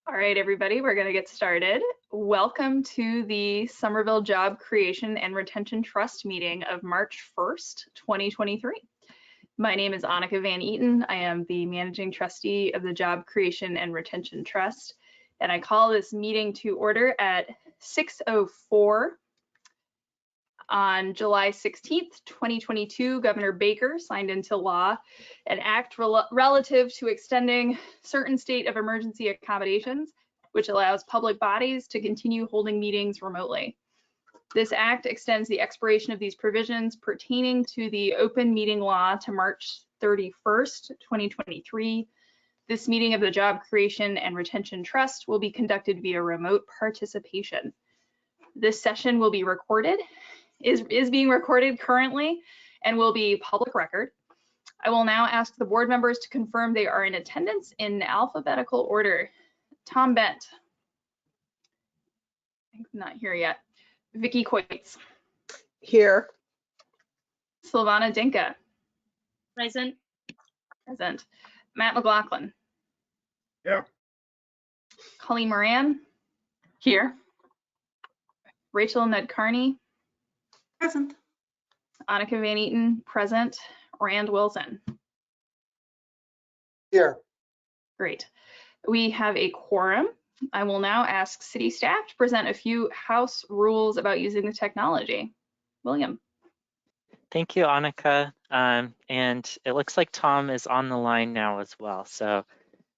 All right, everybody, we're going to get started. Welcome to the Somerville Job Creation and Retention Trust meeting of March 1st, 2023. My name is Annika Van Eaton. I am the Managing Trustee of the Job Creation and Retention Trust, and I call this meeting to order at 6:04 on July 16th, 2022. Governor Baker signed into law an act relative to extending certain state of emergency accommodations, which allows public bodies to continue holding meetings remotely. This act extends the expiration of these provisions pertaining to the open meeting law to March 31st, 2023. This meeting of the Job Creation and Retention Trust will be conducted via remote participation. This session will be recorded, is being recorded currently, and will be public record. I will now ask the board members to confirm they are in attendance in alphabetical order. Tom Bent. I'm not here yet. Vicky Coates. Here. Silvana Dinka. Present. Present. Matt McLaughlin. Yeah. Colleen Moran. Here. Rachel Ned Carney. Present. Annika Van Eaton, present. Rand Wilson. Here. Great. We have a quorum. I will now ask city staff to present a few house rules about using the technology. William. Thank you, Annika. And it looks like Tom is on the line now as well. So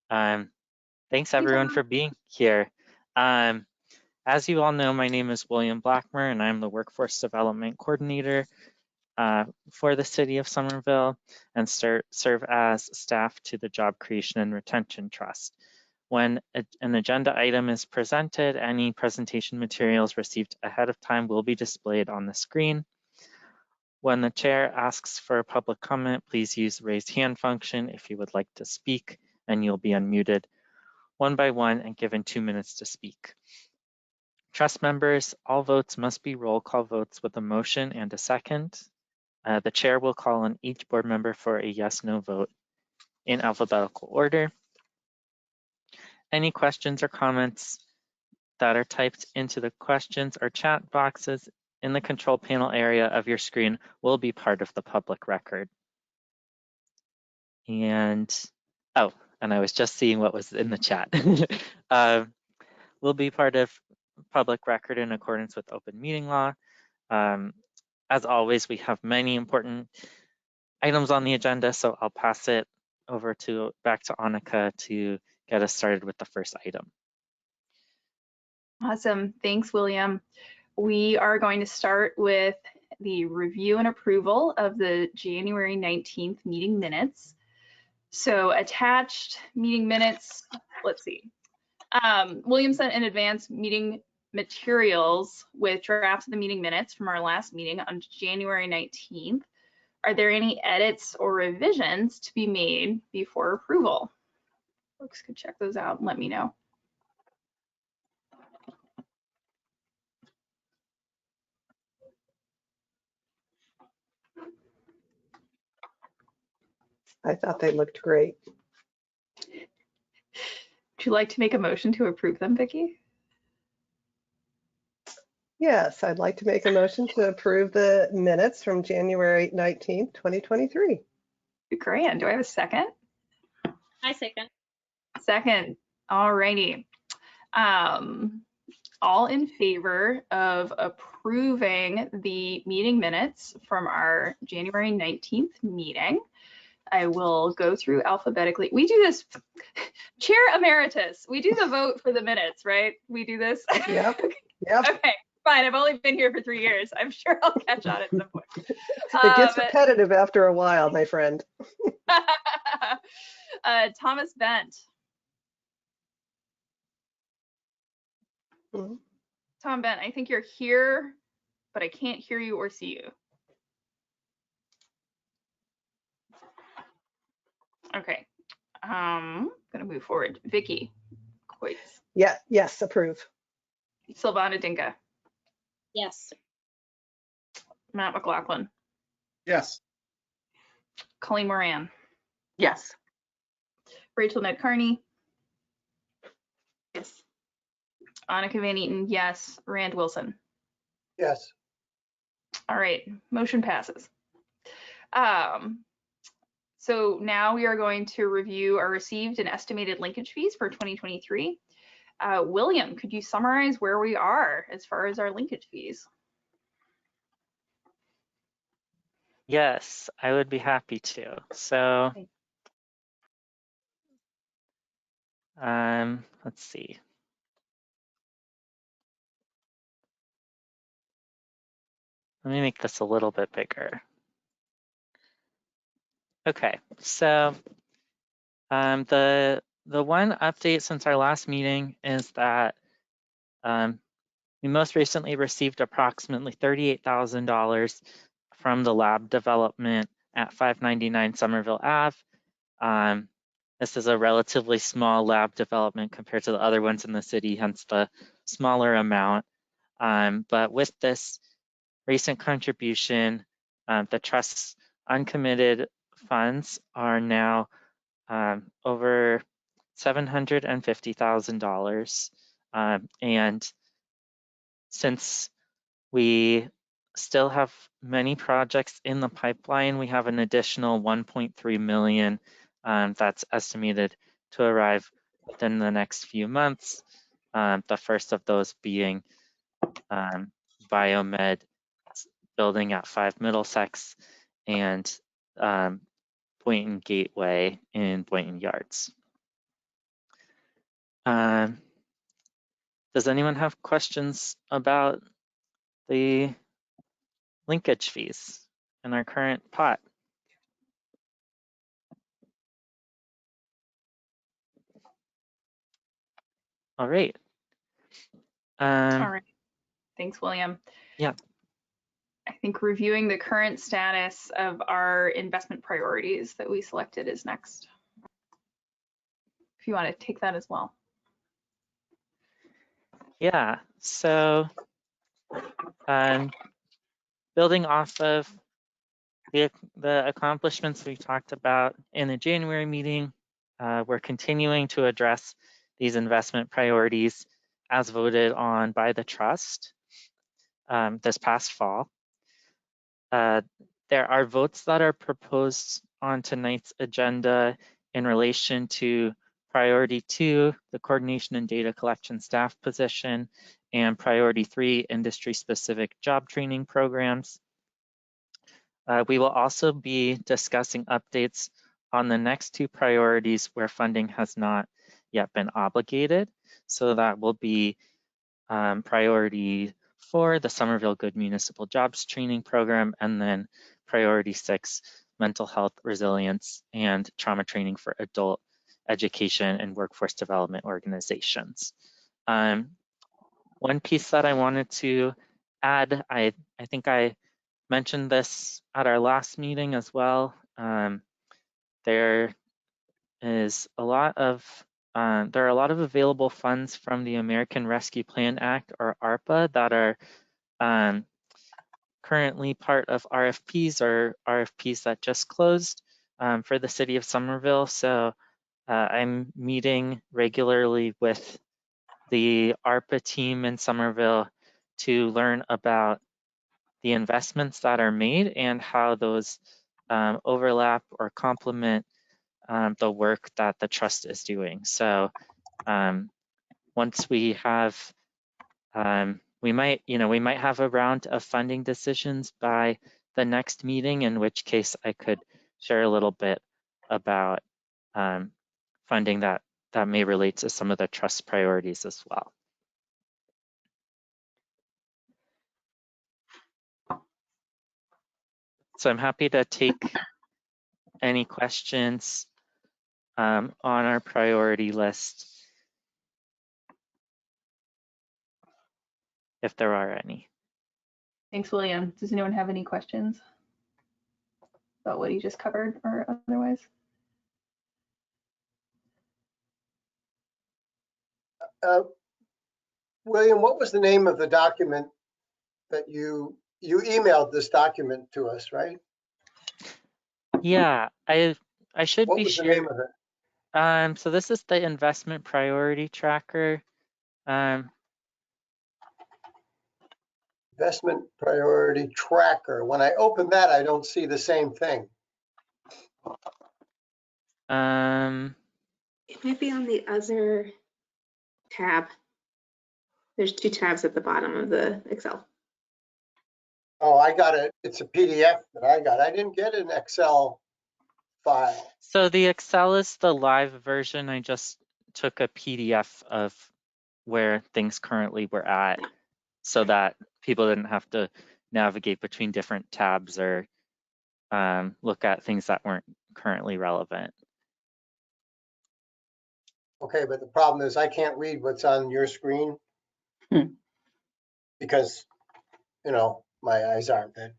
thanks everyone for being here. As you all know, my name is William Blackmer, and I'm the Workforce Development Coordinator for the City of Somerville and serve as staff to the Job Creation and Retention Trust. When an agenda item is presented, any presentation materials received ahead of time will be displayed on the screen. When the chair asks for a public comment, please use the raise hand function if you would like to speak, and you'll be unmuted one by one and given 2 minutes to speak. Trust members, all votes must be roll call votes with a motion and a second. The chair will call on each board member for a yes/no vote in alphabetical order. Any questions or comments that are typed into the questions or chat boxes in the control panel area of your screen will be part of the public record. And I was just seeing what was in the chat. Will be part of public record in accordance with open meeting law. As always, we have many important items on the agenda, so I'll pass it over back to Annika to get us started with the first item. Awesome. Thanks, William. We are going to start with the review and approval of the January 19th meeting minutes. So attached meeting minutes, let's see. William sent in advance meeting materials with drafts of the meeting minutes from our last meeting on January 19th. Are there any edits or revisions to be made before approval? Folks could check those out and let me know. I thought they looked great. Would you like to make a motion to approve them, Vicki? Yes, I'd like to make a motion to approve the minutes from January 19th, 2023. Grand. Do I have a second? I second. Second. All righty. All in favor of approving the meeting minutes from our January 19th meeting? I will go through alphabetically. We do this, Chair Emeritus, we do the vote for the minutes, right? We do this? Yep. Okay, fine. I've only been here for 3 years. I'm sure I'll catch on at some point. It gets repetitive after a while, my friend. Thomas Bent. Mm-hmm. Tom Bent, I think you're here, but I can't hear you or see you. Okay, gonna move forward. Vicky Coates. Yeah, yes, approve. Silvana Dinka. Yes. Matt McLaughlin. Yes. Colleen Moran. Yes. Rachel Ned Carney. Yes. Annika Van Eaton, yes. Rand Wilson. Yes. All right, motion passes. So now we are going to review our received and estimated linkage fees for 2023. William, could you summarize where we are as far as our linkage fees? Yes, I would be happy to. So, let's see. Let me make this a little bit bigger. Okay, so the one update since our last meeting is that we most recently received approximately $38,000 from the lab development at 599 Somerville Ave. This is a relatively small lab development compared to the other ones in the city, hence the smaller amount. But with this recent contribution, the trust's uncommitted funds are now over $750,000. And since we still have many projects in the pipeline, we have an additional 1.3 million that's estimated to arrive within the next few months. The first of those being Biomed building at 5 Middlesex and Boynton Gateway in Boynton Yards. Does anyone have questions about the linkage fees in our current pot? All right. All right, thanks, William. Yeah. I think reviewing the current status of our investment priorities that we selected is next. If you want to take that as well. Yeah, so building off of the accomplishments we talked about in the January meeting, we're continuing to address these investment priorities as voted on by the trust this past fall. There are votes that are proposed on tonight's agenda in relation to priority 2, the coordination and data collection staff position, and priority 3, industry-specific job training programs. We will also be discussing updates on the next 2 priorities where funding has not yet been obligated. So that will be priority 4, the Somerville Good Municipal Jobs Training Program, and then priority 6, mental health resilience and trauma training for adult education and workforce development organizations. One piece that I wanted to add, I think I mentioned this at our last meeting as well. There are a lot of available funds from the American Rescue Plan Act, or ARPA, that are currently part of RFPs or RFPs that just closed for the city of Somerville. So I'm meeting regularly with the ARPA team in Somerville to learn about the investments that are made and how those overlap or complement the work that the trust is doing. So once we have, we might have a round of funding decisions by the next meeting, in which case I could share a little bit about funding that may relate to some of the trust priorities as well. So I'm happy to take any questions on our priority list, if there are any. Thanks, William. Does anyone have any questions about what you just covered or otherwise? William, what was the name of the document that you emailed this document to us, right? Yeah, I should What be was the sharing. name of it? So this is the investment priority tracker. Investment priority tracker. When I open that, I don't see the same thing. It might be on the other tab. There's 2 tabs at the bottom of the Excel. Oh, I got it. It's a PDF that I got. I didn't get an Excel file. So the Excel is the live version. I just took a PDF of where things currently were at so that people didn't have to navigate between different tabs or look at things that weren't currently relevant. Okay, but the problem is I can't read what's on your screen because, you know, my eyes aren't that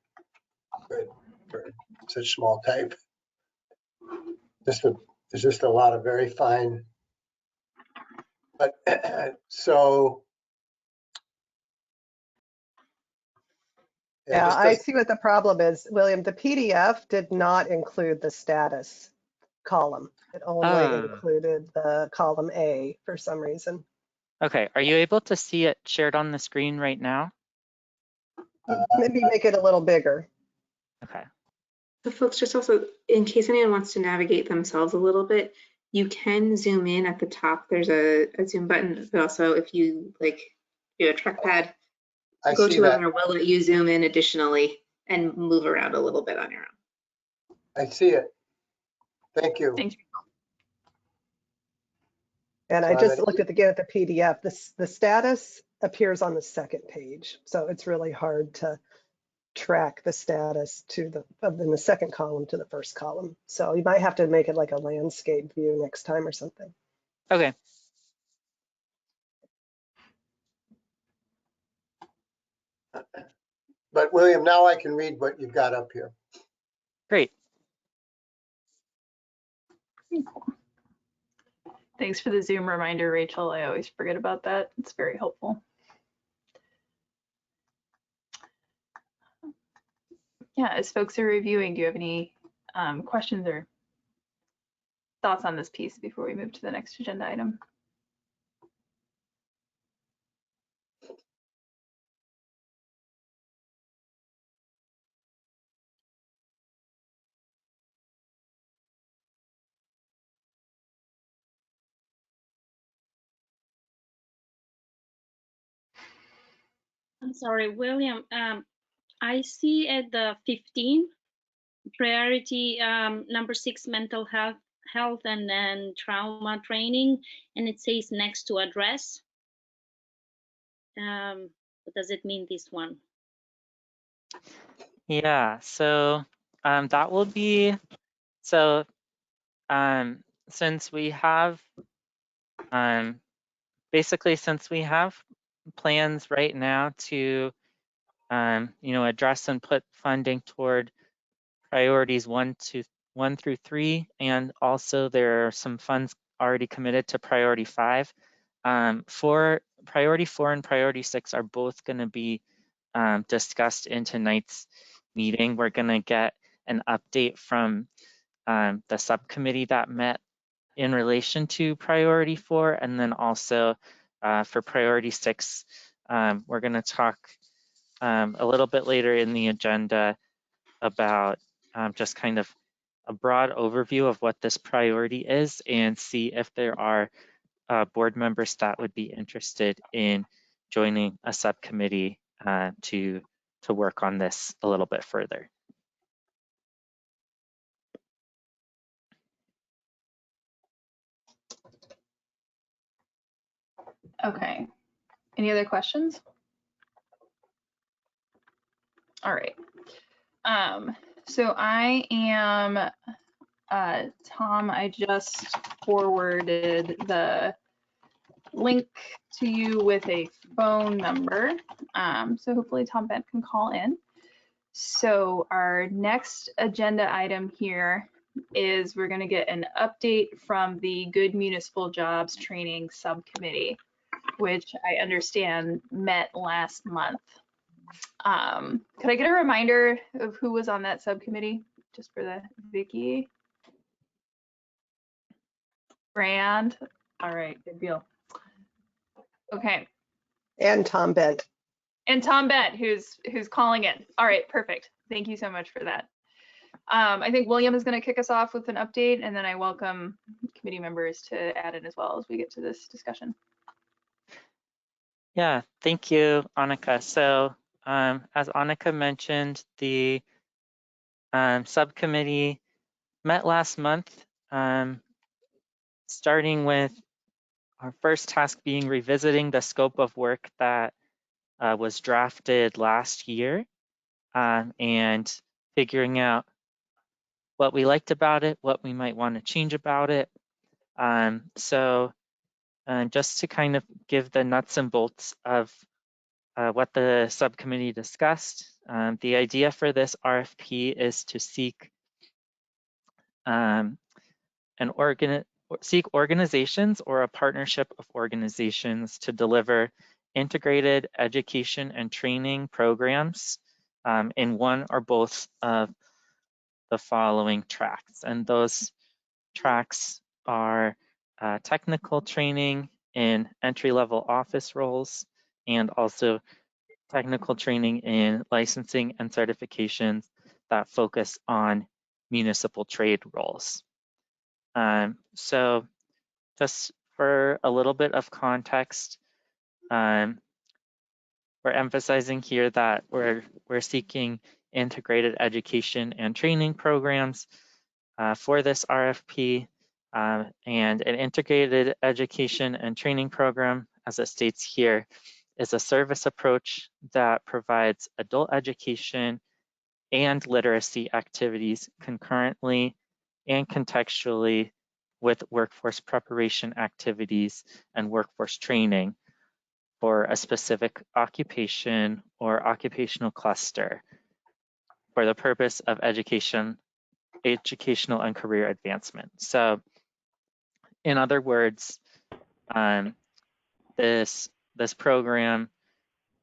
good for such small type. There's just a lot of very fine. But so. Yeah, this I does- see what the problem is, William. The PDF did not include the status column. It only Oh. included the column A for some reason. Okay, are you able to see it shared on the screen right now? Maybe make it a little bigger. Okay. So folks, just also, in case anyone wants to navigate themselves a little bit, you can zoom in at the top. There's a zoom button, but also if you do a trackpad, I go see to that. it, or will let you zoom in additionally and move around a little bit on your own. I see it. Thank you. Thanks. And I So just I'm looked again at the PDF. The status appears on the second page. So it's really hard to track the status in the second column to the first column. So you might have to make it like a landscape view next time or something. Okay. But William, now I can read what you've got up here. Great. Thanks for the Zoom reminder, Rachel. I always forget about that. It's very helpful. Yeah, as folks are reviewing, do you have any questions or thoughts on this piece before we move to the next agenda item? I'm sorry, William. I see at the 15 priority number 6 mental health and then trauma training, and it says next to address. What does it mean, this one? Yeah, so that will be, so since we have, basically since we have plans right now to, address and put funding toward priorities 1 through 3, and also there are some funds already committed to priority 5. For priority 4 and priority 6 are both going to be discussed in tonight's meeting. We're going to get an update from the subcommittee that met in relation to priority 4, and then also for priority 6, we're going to talk a little bit later in the agenda about just kind of a broad overview of what this priority is and see if there are board members that would be interested in joining a subcommittee to work on this a little bit further. Okay. Any other questions? All right. So I am, Tom, I just forwarded the link to you with a phone number. So hopefully Tom Bent can call in. So our next agenda item here is we're going to get an update from the Good Municipal Jobs Training Subcommittee, which I understand met last month. Could I get a reminder of who was on that subcommittee, just for the Vicky? Grand. All right, good deal. Okay, And Tom Bent. and Tom Bent, who's calling in. All right, perfect. Thank you so much for that. I think William is going to kick us off with an update, and then I welcome committee members to add in as well as we get to this discussion. Yeah, thank you, Annika. So as Annika mentioned, the subcommittee met last month, starting with our first task being revisiting the scope of work that was drafted last year and figuring out what we liked about it, what we might want to change about it. So just to kind of give the nuts and bolts of what the subcommittee discussed, the idea for this RFP is to seek organizations or a partnership of organizations to deliver integrated education and training programs in one or both of the following tracks. And those tracks are technical training in entry-level office roles and also technical training in licensing and certifications that focus on municipal trade roles. So just for a little bit of context, we're emphasizing here that we're seeking integrated education and training programs for this RFP, and an integrated education and training program, as it states here, is a service approach that provides adult education and literacy activities concurrently and contextually with workforce preparation activities and workforce training for a specific occupation or occupational cluster for the purpose of educational and career advancement. So in other words, this program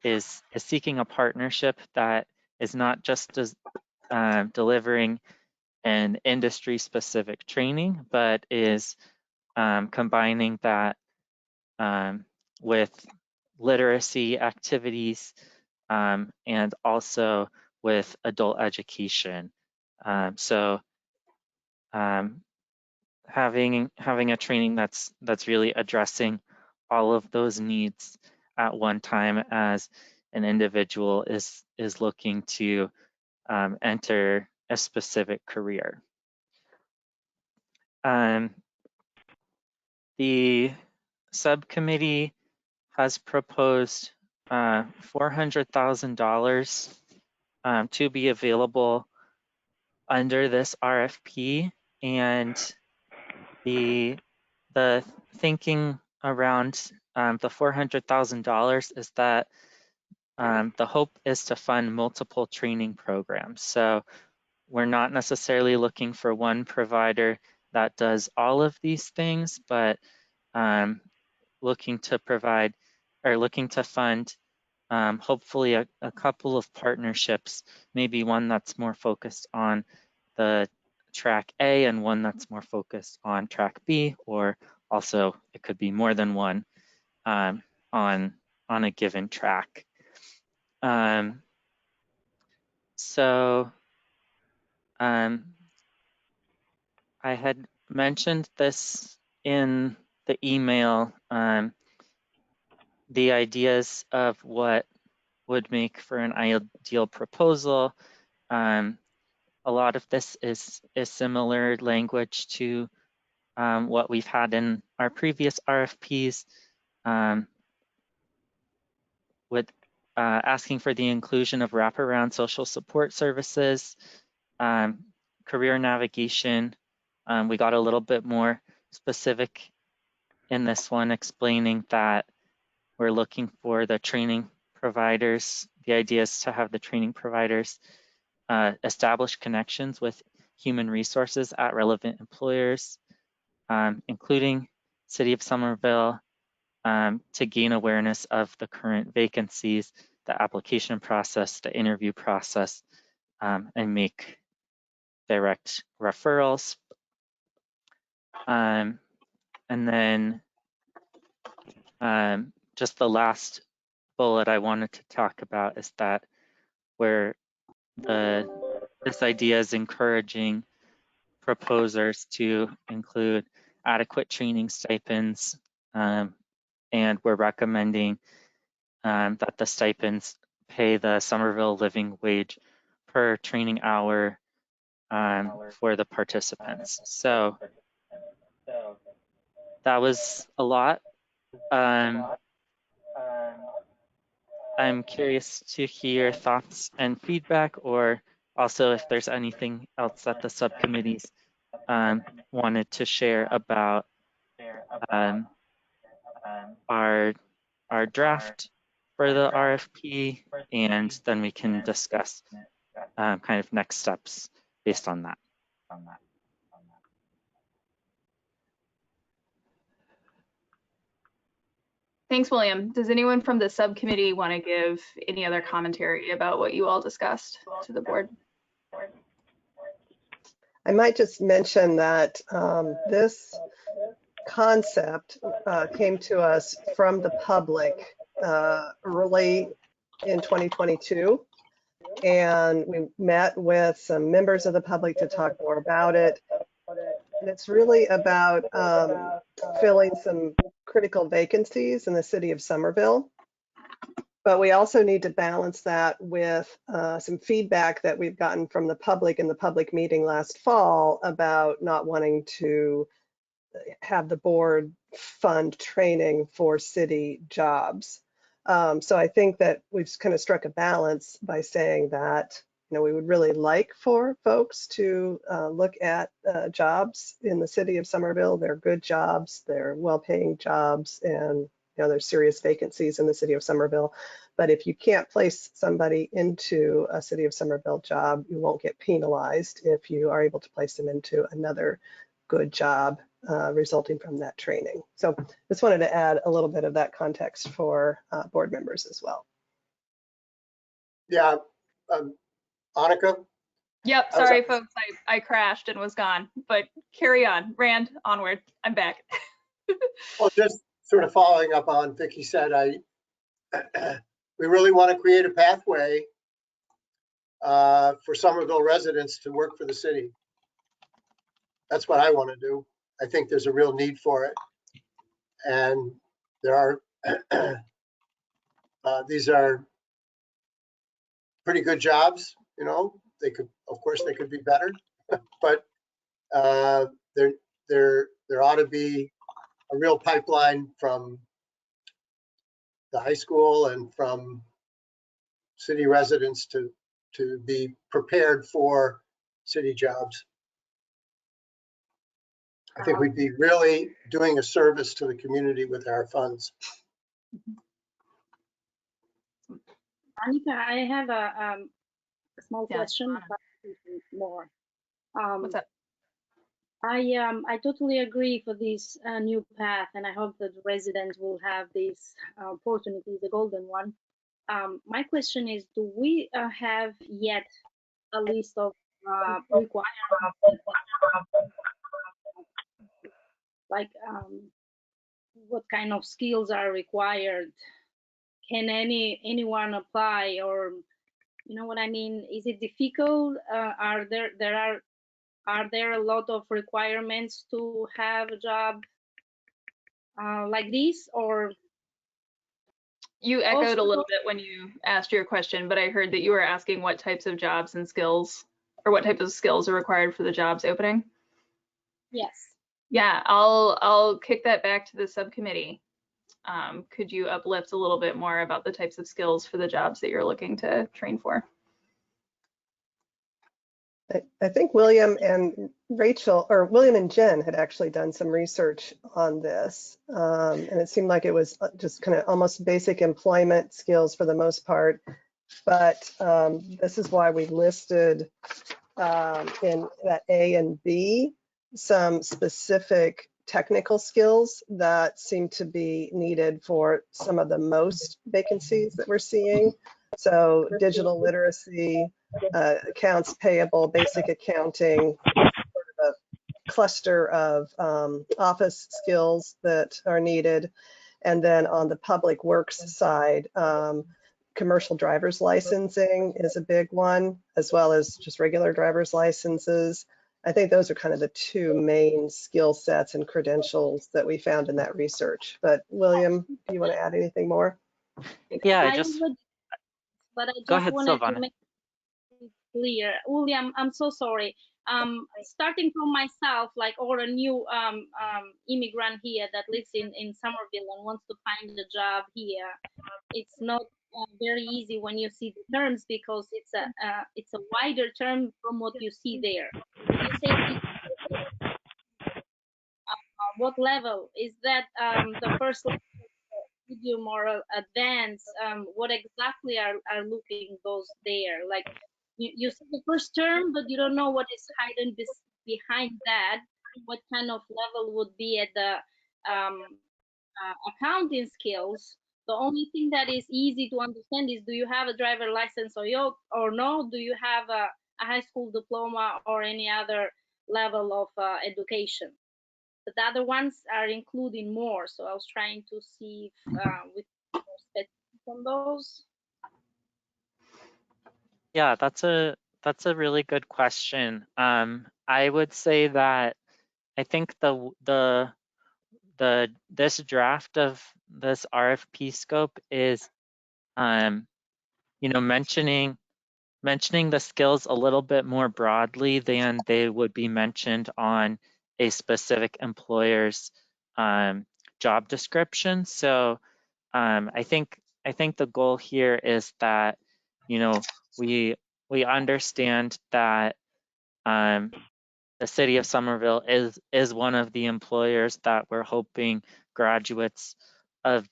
is seeking a partnership that is not just as delivering an industry-specific training, but is combining that with literacy activities and also with adult education. So having a training that's really addressing all of those needs at one time as an individual is looking to enter a specific career. The subcommittee has proposed $400,000 to be available under this RFP, and the thinking around the $400,000 is that the hope is to fund multiple training programs. So we're not necessarily looking for one provider that does all of these things, but looking to provide or looking to fund hopefully a couple of partnerships, maybe one that's more focused on the track A and one that's more focused on track B, or also it could be more than one on a given track. So I had mentioned this in the email, the ideas of what would make for an ideal proposal. A lot of this is similar language to what we've had in our previous RFPs, with asking for the inclusion of wraparound social support services, career navigation. We got a little bit more specific in this one, explaining that we're looking for the training providers. The idea is to have the training providers establish connections with human resources at relevant employers, including City of Somerville, to gain awareness of the current vacancies, the application process, the interview process, and make direct referrals. And then just the last bullet I wanted to talk about is that where this idea is encouraging proposers to include adequate training stipends, and we're recommending that the stipends pay the Somerville living wage per training hour for the participants. So that was a lot. I'm curious to hear thoughts and feedback, or also if there's anything else that the subcommittees wanted to share about our draft for the RFP, and then we can discuss kind of next steps based on that. Thanks, William. Does anyone from the subcommittee want to give any other commentary about what you all discussed to the board? I might just mention that this concept came to us from the public early in 2022. And we met with some members of the public to talk more about it. And it's really about filling some critical vacancies in the city of Somerville. But we also need to balance that with some feedback that we've gotten from the public in the public meeting last fall about not wanting to have the board fund training for city jobs. So I think that we've kind of struck a balance by saying that, you know, we would really like for folks to look at jobs in the city of Somerville. They're good jobs, they're well-paying jobs, and you know, there's serious vacancies in the city of Somerville. But if you can't place somebody into a city of Somerville job, you won't get penalized if you are able to place them into another good job resulting from that training. So just wanted to add a little bit of that context for board members as well. Yeah, Annika? Yep, sorry folks, I crashed and was gone, but carry on. Rand, onward, I'm back. Well, just sort of following up on Vicki said, we really want to create a pathway for Somerville residents to work for the city. That's what I want to do. I think there's a real need for it. And there are, these are pretty good jobs, you know, they could, of course, they could be better, but there ought to be a real pipeline from the high school and from city residents to be prepared for city jobs. I think we'd be really doing a service to the community with our funds. Annika, I have a small Yeah, question, but more. What's up? I totally agree for this new path, and I hope that residents will have this opportunity, the golden one. My question is, do we have yet a list of requirements? Like what kind of skills are required? Can anyone apply, or you know what I mean? Is it difficult? Are there a lot of requirements to have a job like this, or? You echoed Also, a little bit when you asked your question, but I heard that you were asking what types of jobs and skills, or what types of skills are required for the jobs opening. yes. Yeah, I'll kick that back to the subcommittee. Could you uplift a little bit more about the types of skills for the jobs that you're looking to train for? I think William and Rachel, or William and Jen, had actually done some research on this. And it seemed like it was just kind of almost basic employment skills for the most part. But this is why we listed in that A and B some specific technical skills that seem to be needed for some of the most vacancies that we're seeing. So digital literacy, accounts payable, basic accounting, sort of a cluster of office skills that are needed. And then on the public works side, commercial driver's licensing is a big one, as well as just regular driver's licenses. I think those are kind of the two main skill sets and credentials that we found in that research. But William, do you want to add anything more? Yeah, I would, but I go just ahead, wanted Silvana. to make it clear. William, I'm so sorry. Starting from myself, like, or a new immigrant here that lives in Somerville and wants to find a job here, it's not very easy when you see the terms, because it's a wider term from what you see there. You say what level is that? The first level, medium or advanced? What exactly are looking those there? Like, you see the first term, but you don't know what is hidden behind that. What kind of level would be at the accounting skills? The only thing that is easy to understand is, do you have a driver license or no? Do you have a high school diploma or any other level of education? But the other ones are including more. So I was trying to see if with more specifics on those. Yeah, that's a really good question. I would say that I think this draft of this RFP scope is mentioning the skills a little bit more broadly than they would be mentioned on a specific employer's job description. So I think the goal here is that we understand that the city of Somerville is one of the employers that we're hoping graduates of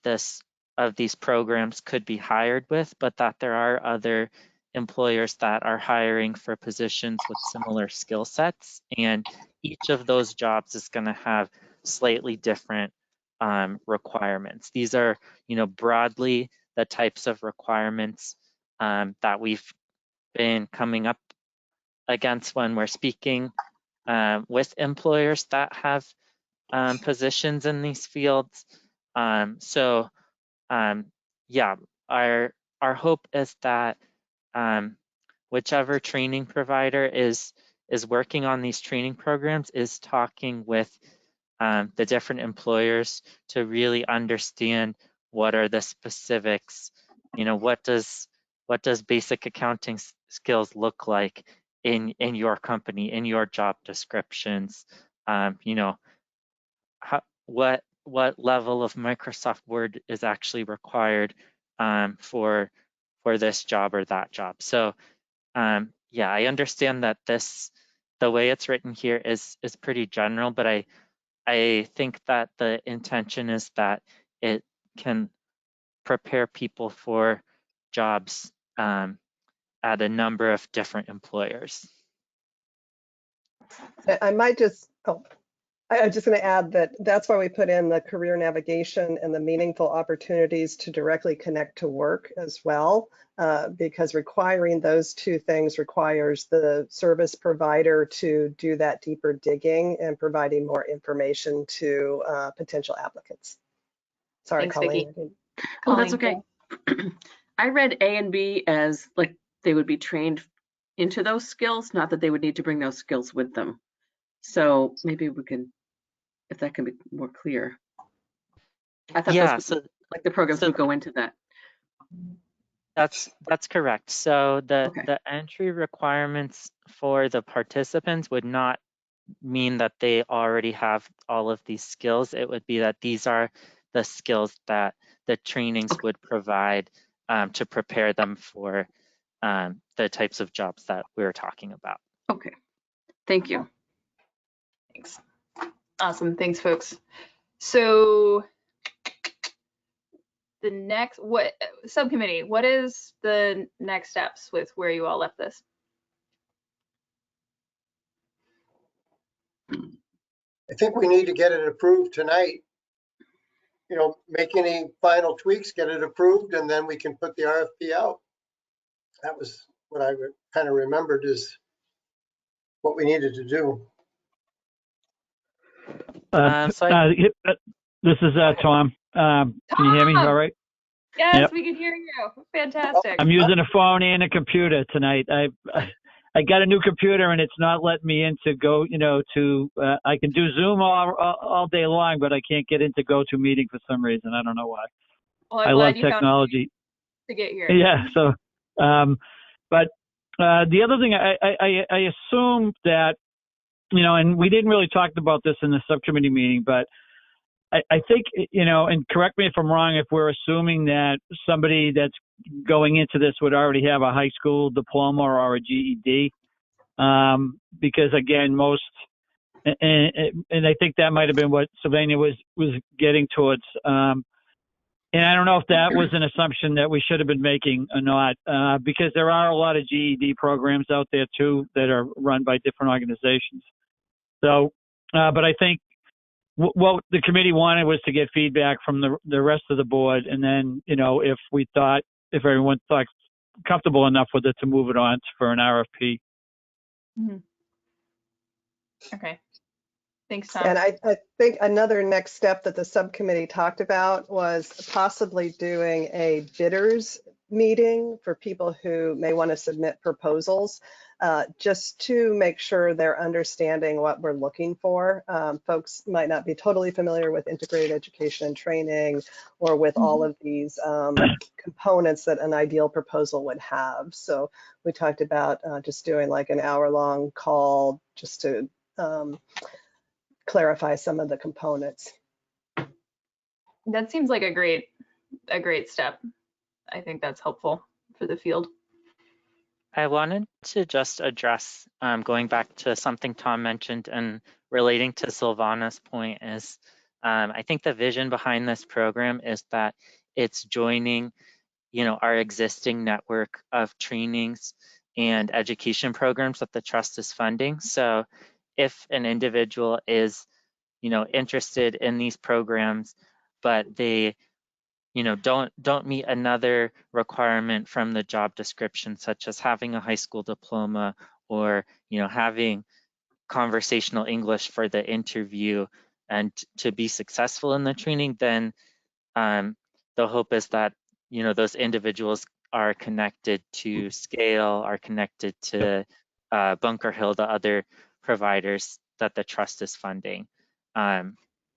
these programs could be hired with, but that there are other employers that are hiring for positions with similar skill sets, and each of those jobs is going to have slightly different requirements. These are, broadly the types of requirements that we've been coming up against when we're speaking with employers that have positions in these fields. Yeah, our hope is that whichever training provider is working on these training programs is talking with the different employers to really understand what are the specifics. What does basic accounting skills look like in your company, in your job descriptions? What level of Microsoft Word is actually required for this job or that job? So yeah, I understand that the way it's written here is pretty general, but I think that the intention is that it can prepare people for jobs at a number of different employers. I might just, I was just going to add that that's why we put in the career navigation and the meaningful opportunities to directly connect to work as well, because requiring those two things requires the service provider to do that deeper digging and providing more information to potential applicants. Sorry, Thanks, Colleen. Vicki. Oh, that's okay. I read A and B as like they would be trained into those skills, not that they would need to bring those skills with them. So maybe we can, if that can be more clear. I thought those would, like the programs would go into that. That's correct. So the Okay. entry requirements for the participants would not mean that they already have all of these skills. It would be that these are the skills that the trainings would provide to prepare them for the types of jobs that we were talking about. Okay. Thank you. Thanks. Awesome. Thanks, folks. So the next, subcommittee, what is the next steps with where you all left this? I think we need to get it approved tonight. Make any final tweaks, get it approved, and then we can put the RFP out. That was what I kind of remembered is what we needed to do. This is Tom. Can you hear me Tom! all right? Yes, Yep. we can hear you. Fantastic. I'm using a phone and a computer tonight. I got a new computer and it's not letting me in to go, I can do Zoom all day long, but I can't get into GoToMeeting for some reason. I don't know why. Well, I I'm love glad you found technology. to get here. Yeah. So, but the other thing, I assume that, and we didn't really talk about this in the subcommittee meeting, but I think, and correct me if I'm wrong, if we're assuming that somebody that's going into this would already have a high school diploma or a GED, because again, and I think that might have been what Sylvania was getting towards. And I don't know if that was an assumption that we should have been making or not, because there are a lot of GED programs out there too that are run by different organizations. So, but I think what the committee wanted was to get feedback from the rest of the board, and then if everyone thought comfortable enough with it, to move it on for an RFP. Mhm. Okay. Thanks, Tom. And I think another next step that the subcommittee talked about was possibly doing a bidders meeting for people who may want to submit proposals, just to make sure they're understanding what we're looking for. Folks might not be totally familiar with integrated education and training, or with all of these components that an ideal proposal would have. So we talked about just doing like an hour-long call just to clarify some of the components. That seems like a great step. I think that's helpful for the field. I wanted to just address, going back to something Tom mentioned and relating to Silvana's point is, I think the vision behind this program is that it's joining, our existing network of trainings and education programs that the trust is funding. So if an individual is, interested in these programs, but they don't meet another requirement from the job description, such as having a high school diploma or, having conversational English for the interview, and to be successful in the training, then the hope is that, those individuals are connected to Scale, are connected to Bunker Hill, the other providers that the trust is funding.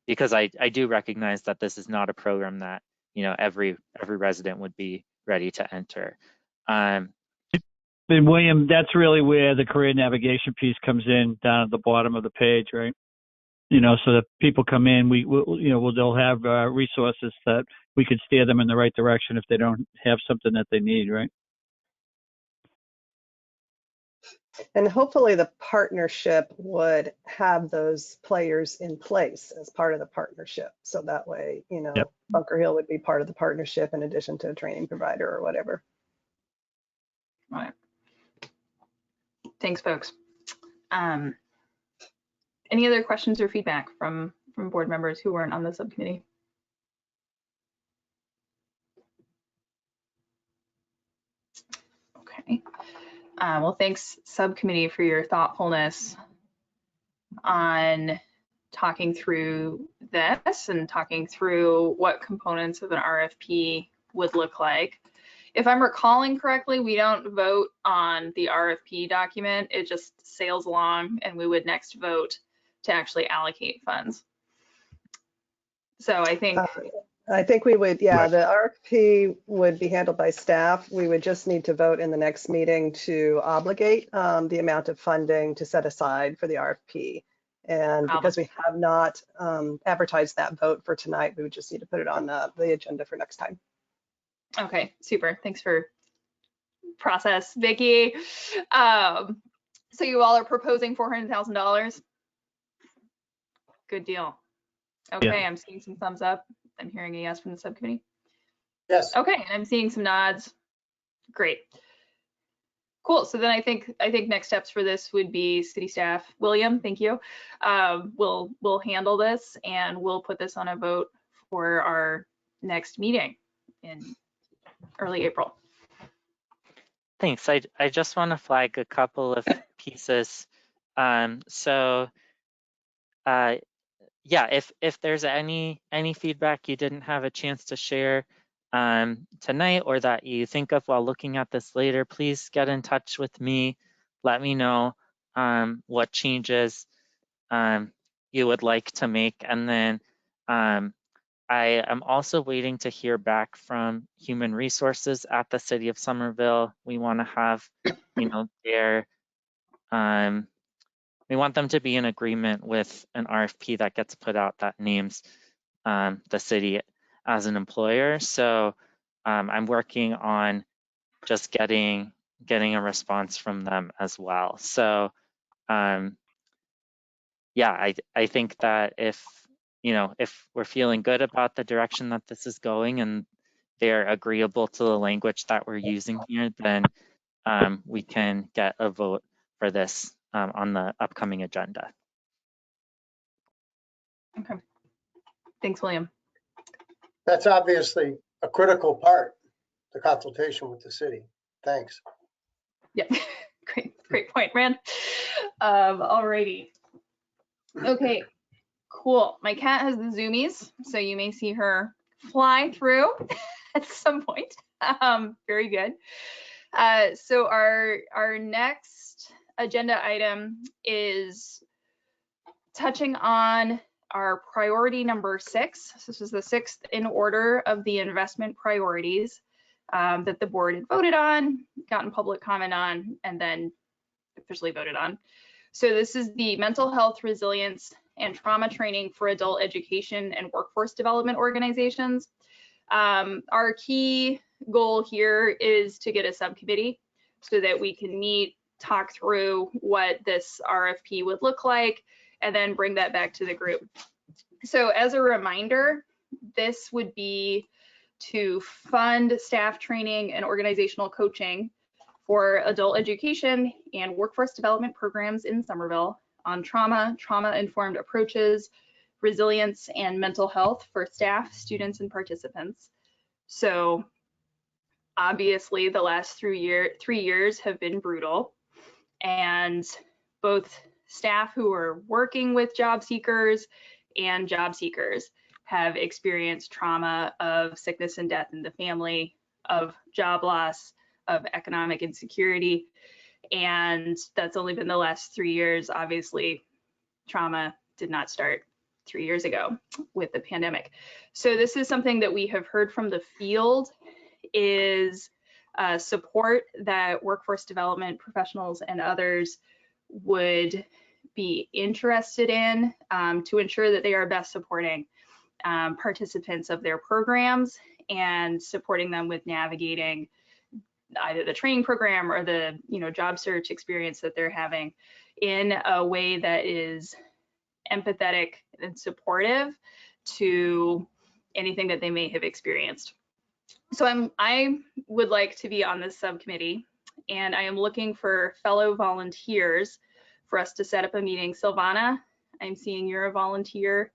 Because I do recognize that this is not a program that every resident would be ready to enter. And William, that's really where the career navigation piece comes in, down at the bottom of the page, right? So that people come in, they'll have resources that we could steer them in the right direction if they don't have something that they need, right? And hopefully the partnership would have those players in place as part of the partnership. So that way, Yep. Bunker Hill would be part of the partnership in addition to a training provider or whatever. All right. Thanks, folks. Any other questions or feedback from board members who weren't on the subcommittee? Okay. Well, thanks, subcommittee, for your thoughtfulness on talking through this and talking through what components of an RFP would look like. If I'm recalling correctly, we don't vote on the RFP document. It just sails along, and we would next vote to actually allocate funds. So I think we would, yeah, Right. the RFP would be handled by staff. We would just need to vote in the next meeting to obligate the amount of funding to set aside for the RFP. And because we have not advertised that vote for tonight, we would just need to put it on the agenda for next time. Okay, super. Thanks for process, Vicki. So you all are proposing $400,000. Good deal. Okay, Yeah. I'm seeing some thumbs up. I'm hearing a yes from the subcommittee. Yes. Okay, and I'm seeing some nods. Great. Cool. So then I think next steps for this would be city staff. William, thank you. We'll handle this, and we'll put this on a vote for our next meeting in early April. Thanks. I just want to flag a couple of pieces. yeah, if there's any feedback you didn't have a chance to share tonight, or that you think of while looking at this later, please get in touch with me. Let me know what changes you would like to make, and then I am also waiting to hear back from Human Resources at the City of Somerville. We want to have, their we want them to be in agreement with an RFP that gets put out that names the city as an employer. So I'm working on just getting a response from them as well. So yeah, I think that if we're feeling good about the direction that this is going and they're agreeable to the language that we're using here, then we can get a vote for this on the upcoming agenda. Okay. Thanks, William. That's obviously a critical part, the consultation with the city. Thanks. Yeah, great point, Rand. Alrighty. Okay, cool. My cat has the zoomies, so you may see her fly through at some point. Very good. So our next agenda item is touching on our priority number 6. So this is the 6th in order of the investment priorities that the board had voted on, gotten public comment on, and then officially voted on. So this is the mental health, resilience, and trauma training for adult education and workforce development organizations. Our key goal here is to get a subcommittee so that we can meet, talk through what this RFP would look like, and then bring that back to the group. So as a reminder, this would be to fund staff training and organizational coaching for adult education and workforce development programs in Somerville on trauma-informed approaches, resilience, and mental health for staff, students, and participants. So obviously the last 3 years have been brutal, and both staff who are working with job seekers and job seekers have experienced trauma of sickness and death in the family, of job loss, of economic insecurity. And that's only been the last 3 years. Obviously, trauma did not start 3 years ago with the pandemic. So this is something that we have heard from the field is support that workforce development professionals and others would be interested in to ensure that they are best supporting participants of their programs and supporting them with navigating either the training program or the job search experience that they're having in a way that is empathetic and supportive to anything that they may have experienced. So I would like to be on this subcommittee, and I am looking for fellow volunteers for us to set up a meeting. Silvana, I'm seeing you're a volunteer.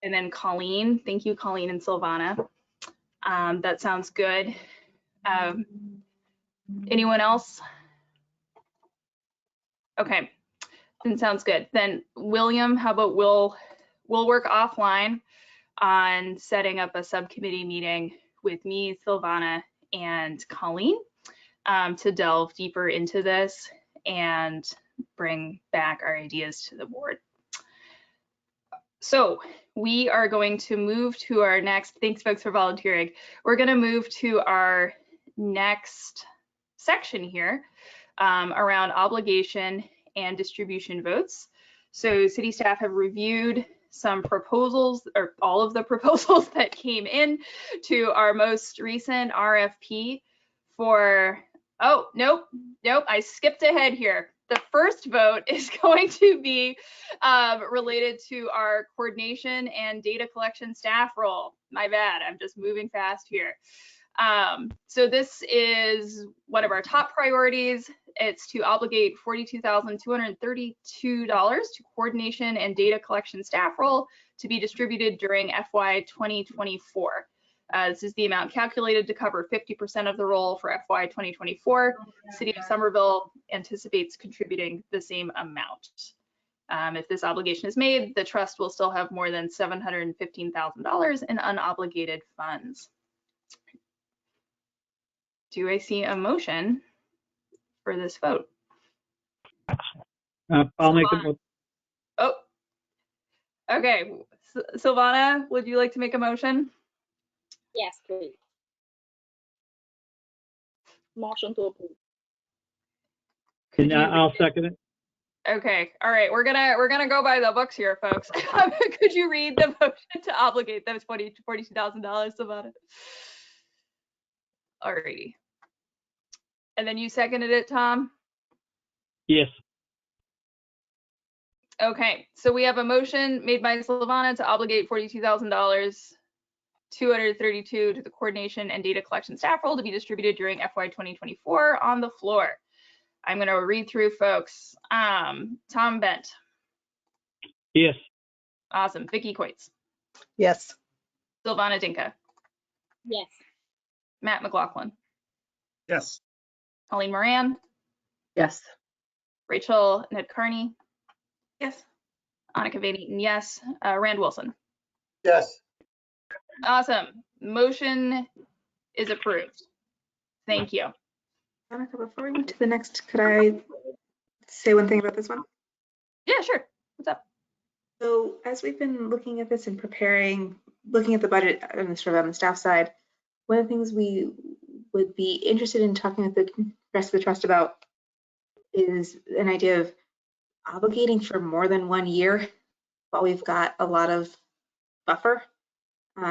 And then Colleen, thank you, Colleen and Silvana. That sounds good. Anyone else? Okay, then sounds good. Then William, how about we'll work offline on setting up a subcommittee meeting with me, Silvana, and Colleen to delve deeper into this and bring back our ideas to the board. So we are going to move to our next, thanks folks for volunteering. We're going to move to our next section here around obligation and distribution votes. So city staff have reviewed some proposals, or all of the proposals that came in to our most recent RFP for, oh, nope, I skipped ahead here. The first vote is going to be related to our coordination and data collection staff role. My bad, I'm just moving fast here. So this is one of our top priorities. It's to obligate $42,232 to coordination and data collection staff role to be distributed during FY 2024. This is the amount calculated to cover 50% of the role for FY 2024. City of Somerville anticipates contributing the same amount. If this obligation is made, the trust will still have more than $715,000 in unobligated funds. Do I see a motion for this vote? I'll make the, Oh, okay. Silvana, would you like to make a motion? Yes, please. Motion to approve. Could you I'll second it. Okay, all right, we're gonna go by the books here, folks. Could you read the motion to obligate those $42,000 about it? All righty. And then you seconded it, Tom? Yes. Okay, so we have a motion made by Silvana to obligate $42,000, 232 to the coordination and data collection staff role to be distributed during FY 2024 on the floor. I'm going to read through, folks. Tom Bent. Yes. Awesome. Vicky Coates. Yes. Silvana Dinka. Yes. Matt McLaughlin. Yes. Colleen Moran. Yes. Rachel Ned Carney. Yes. Annika Van Eaton, yes. Rand Wilson. Yes. Awesome. Motion is approved. Thank you. Monica, before we move to the next, could I say one thing about this one? Yeah, sure. What's up? So as we've been looking at this and preparing, looking at the budget and the sort of on the staff side, one of the things we would be interested in talking with the rest of the trust about is an idea of obligating for more than 1 year while we've got a lot of buffer,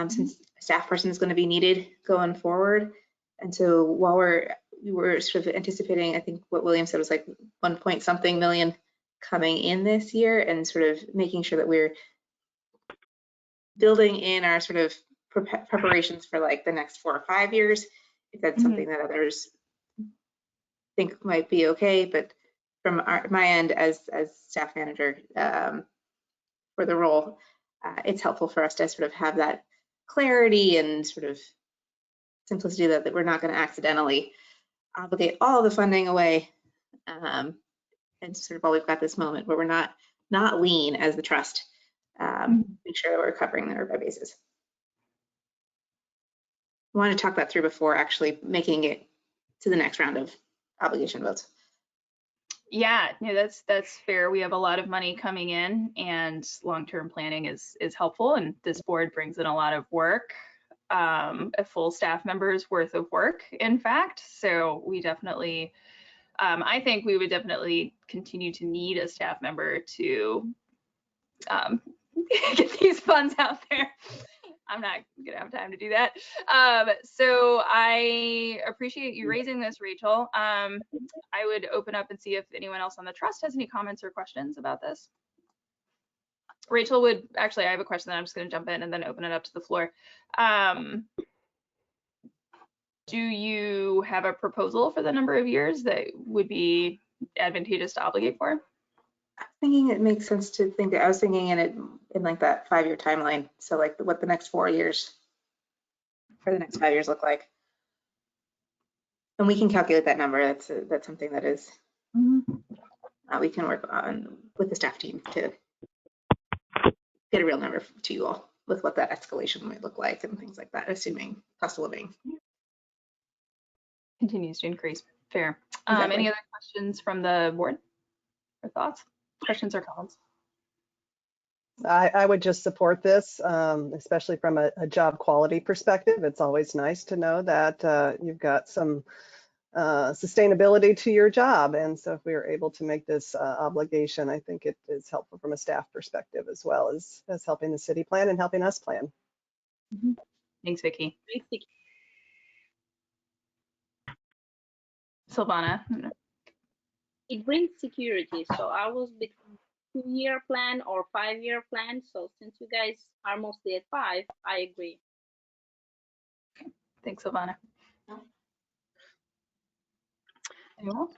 since a staff person is going to be needed going forward. And so while we were sort of anticipating, I think what William said was like 1 point something million coming in this year, and sort of making sure that we're building in our sort of preparations for like the next 4 or 5 years, if that's something that others think might be okay. But from my end as staff manager for the role, it's helpful for us to sort of have that clarity and sort of simplicity that we're not going to accidentally obligate all the funding away, and sort of while we've got this moment where we're not lean as the trust, make sure that we're covering the our bases. I want to talk that through before actually making it to the next round of obligation votes. Yeah, no, that's fair. We have a lot of money coming in, and long-term planning is helpful, and this board brings in a lot of work, a full staff member's worth of work, in fact. So we definitely, I think we would definitely continue to need a staff member to get these funds out there. I'm not gonna have time to do that. So I appreciate you raising this, Rachel. I would open up and see if anyone else on the trust has any comments or questions about this. Rachel would, actually, I have a question that I'm just gonna jump in and then open it up to the floor. Do you have a proposal for the number of years that would be advantageous to obligate for? I'm thinking it makes sense to think that I was thinking in like that 5-year timeline. So like what the next 4 years or the next 5 years look like. And we can calculate that number. That's something that is we can work on with the staff team to get a real number to you all with what that escalation might look like and things like that, assuming cost of living Continues to increase. Fair. Exactly. Any other questions from the board or thoughts? Questions or comments? I would just support this, especially from a job quality perspective. It's always nice to know that you've got some sustainability to your job. And so if we are able to make this obligation, I think it is helpful from a staff perspective as well as helping the city plan and helping us plan. Thanks, Vicki. Thanks, Vicky. Silvana. It brings security. So I was between 2-year plan or 5-year plan. So since you guys are mostly at 5, I agree. Thanks, Silvana. Anyone else?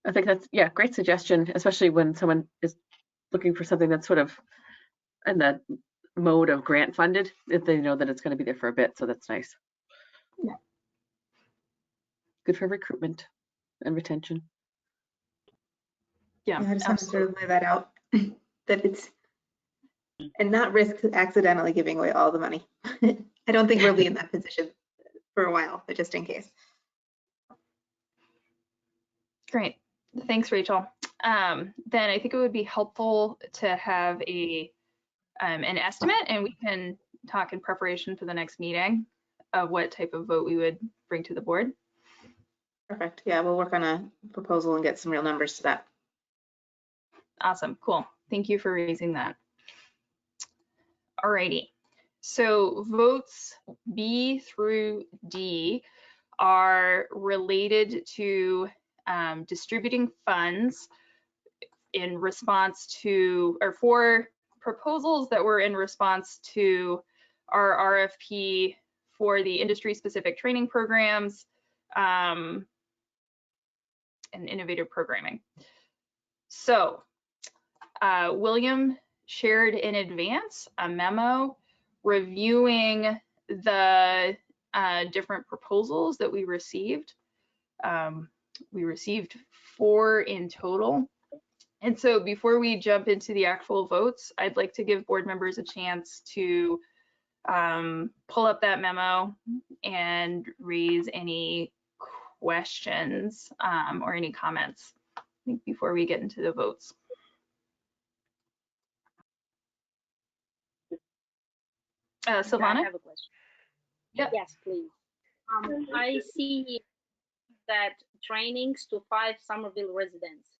I think that's, yeah, great suggestion, especially when someone is looking for something that's sort of in the mode of grant funded, if they know that it's going to be there for a bit. So that's nice. Yeah. Good for recruitment and retention. Yeah, I just want to sort of lay that out. that it's, and not risk accidentally giving away all the money. I don't think we'll be in that position for a while, but just in case. Great. Thanks, Rachel. Then I think it would be helpful to have an estimate, and we can talk in preparation for the next meeting of what type of vote we would bring to the board. Perfect. Yeah, we'll work on a proposal and get some real numbers to that. Awesome. Cool. Thank you for raising that. Alrighty. So votes B through D are related to distributing funds in response to, or for proposals that were in response to our RFP for the industry-specific training programs and innovative programming. So William shared in advance a memo reviewing the different proposals that we received. We received 4 in total. And so before we jump into the actual votes, I'd like to give board members a chance to pull up that memo and raise any questions or any comments, I think, before we get into the votes. Silvana? I have a question. Yep. Yes, please. I see that trainings to 5 Somerville residents.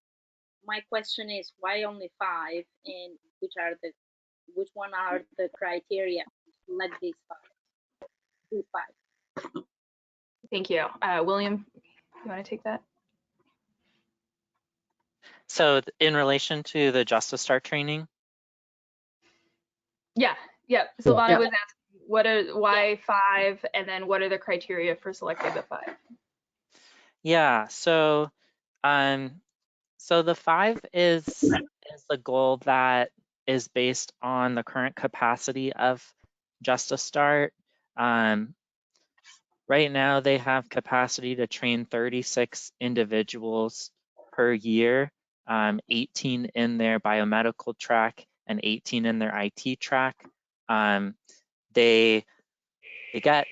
My question is, why only 5, and which one are the criteria to select these 5? Thank you. William, you want to take that? So in relation to the Justice Start training, Yeah. Silvana Yeah. was asking why 5, and then what are the criteria for selecting the 5? yeah, so the 5 is the goal that is based on the current capacity of Justice Start. Right now they have capacity to train 36 individuals per year, 18 in their biomedical track and 18 in their IT track. They get,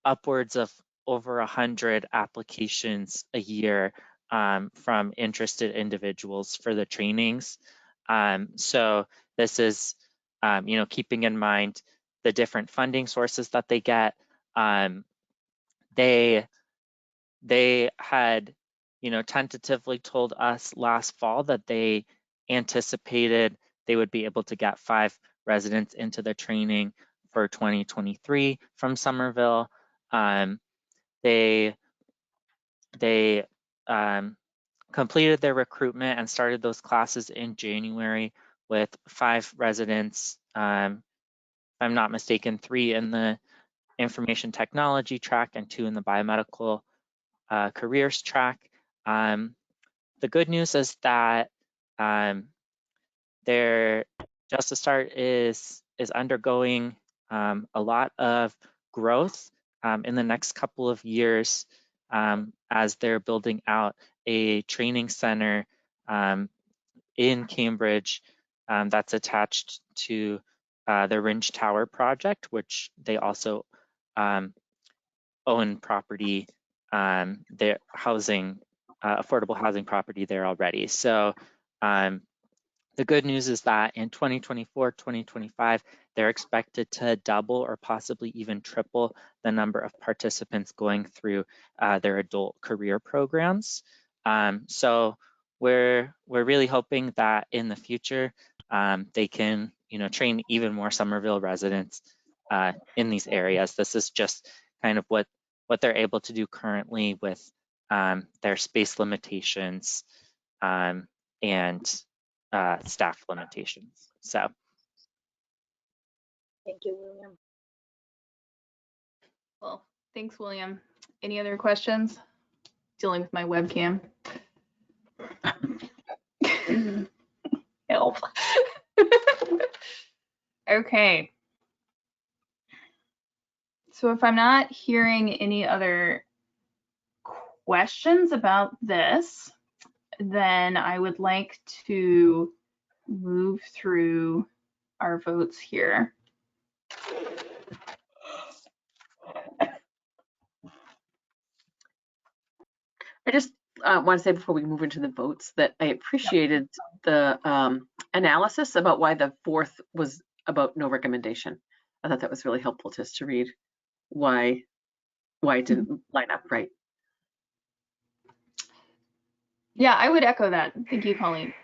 upwards of over 100 applications a year from interested individuals for the trainings. So this is, keeping in mind the different funding sources that they get. They had, tentatively told us last fall that they anticipated they would be able to get 5 residents into the training for 2023 from Somerville. They completed their recruitment and started those classes in January with 5 residents, if I'm not mistaken, 3 in the information technology track and 2 in the biomedical careers track. The good news is that their Justice Start is undergoing a lot of growth in the next couple of years as they're building out a training center in Cambridge that's attached to the Ringe Tower project, which they also own property, their housing, affordable housing property there already. So the good news is that in 2024, 2025, they're expected to double or possibly even triple the number of participants going through their adult career programs. So we're really hoping that in the future they can, train even more Somerville residents in these areas. This is just kind of what they're able to do currently with their space limitations and staff limitations. So. Thank you, William. Well, thanks, William. Any other questions? Dealing with my webcam. Help. Okay. So if I'm not hearing any other questions about this, then I would like to move through our votes here. I just want to say before we move into the votes that I appreciated the analysis about why the fourth was about no recommendation. I thought that was really helpful just to read why it didn't line up right. Yeah, I would echo that. Thank you, Colleen,